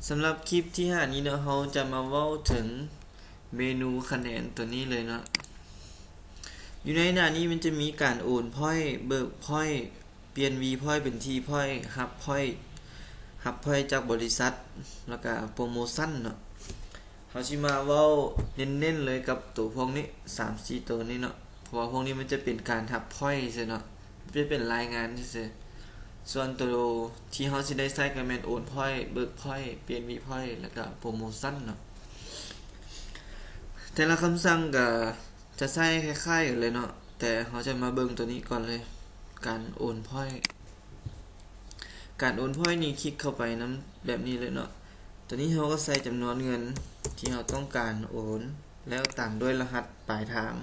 สำหรับคลิปที่5นี้เนาะเราจะมาเว้าถึงเมนูคะแนนตัวนี้เลยเนาะอยู่ในหน้านี้มันจะมีการโอนพอยต์เบิกพอยต์เปลี่ยน V พอยต์เป็น T พอยต์รับพอยต์จากบริษัทแล้วก็โปรโมชั่นเนาะเฮาสิมาเว้าเน้นๆเลยกับตัวพวกนี้ 3-4 ตัวนี้เนาะเพราะว่าพวกนี้มันจะเป็นการรับพอยต์ซื่อเนาะมันจะเป็นรายงานซื่อส่วนตัวที่เฮาสิได้ใช้ก็แม่นโอนพอยต์เบิกพอยต์เปลี่ยน V พอยต์แล้วก็โปรโมชั่นเนาะแต่ละคำสั่งก็จะใช้คล้ายๆกันเลยเนาะแต่เฮาจะมาเบิ่งตัวนี้ก่อนเลยการโอนพอยต์นี่คลิกเข้าไปนำแบบนี้เลยเนาะตัวนี้เฮาก็ใส่จำนวนเงินที่เฮาต้องการโอนแล้วตามด้วยรหัสปลายทาง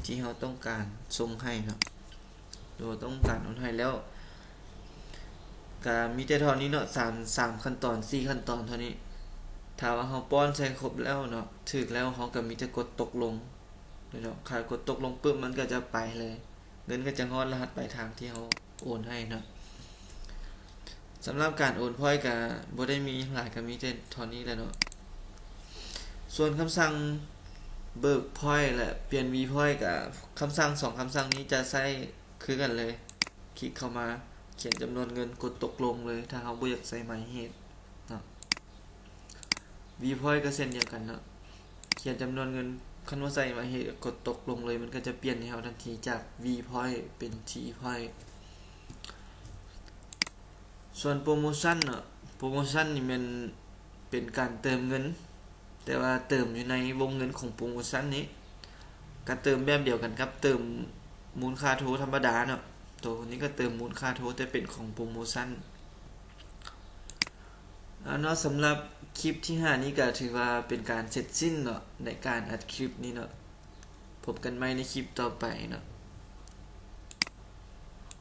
ที่เฮาต้องการส่งให้เนาะโดยต้องการโอนให้แล้วก็มีแต่เท่านี้เนาะ3ขั้นตอน4ขั้นตอนเท่านี้ถ้าว่าเฮาป้อนใส่ครบแล้วเนาะถึกแล้วเฮาก็มีแต่กดตกลงเนาะถ้ากดตกลงปึ๊บมันก็จะไปเลยเงินก็จะฮอดรหัสปลายทางที่เฮาโอนให้เนาะสำหรับการโอนพอยต์ก็บ่ได้มีหลายก็มีแต่เท่านี้แหละเนาะส่วนคำสั่งเบิกพอยต์และเปลี่ยน V พอยต์กับคำสั่ง2คำสั่งนี้จะใช้คือกันเลยคลิกเข้ามาเขียนจำนวนเงินกดตกลงเลยถ้าเฮาบ่อยากใส่หมายเหตุเนาะ V point ก็เช่นเดียวกันเนาะเขียนจำนวนเงินคันว่าใส่หมายเหตุกดตกลงเลยมันก็จะเปลี่ยนให้เฮาทันทีจาก V point เป็น T point ส่วนโปรโมชั่นเนาะโปรโมชั่นนี่มันเป็นการเติมเงินแต่ว่าเติมอยู่ในวงเงินของโปรโมชั่นนี้ก็เติมแบบเดียวกันครับเติมมูลค่าโทรธรรมดาเนาะตัวนี้ก็เติมมูลค่าโทรแต่เป็นของโปรโมชั่นเนาะสำหรับคลิปที่5นี้ก็ถือว่าเป็นการเสร็จสิ้นเนาะในการอัดคลิปนี้เนาะพบกันใหม่ในคลิปต่อไปเนาะ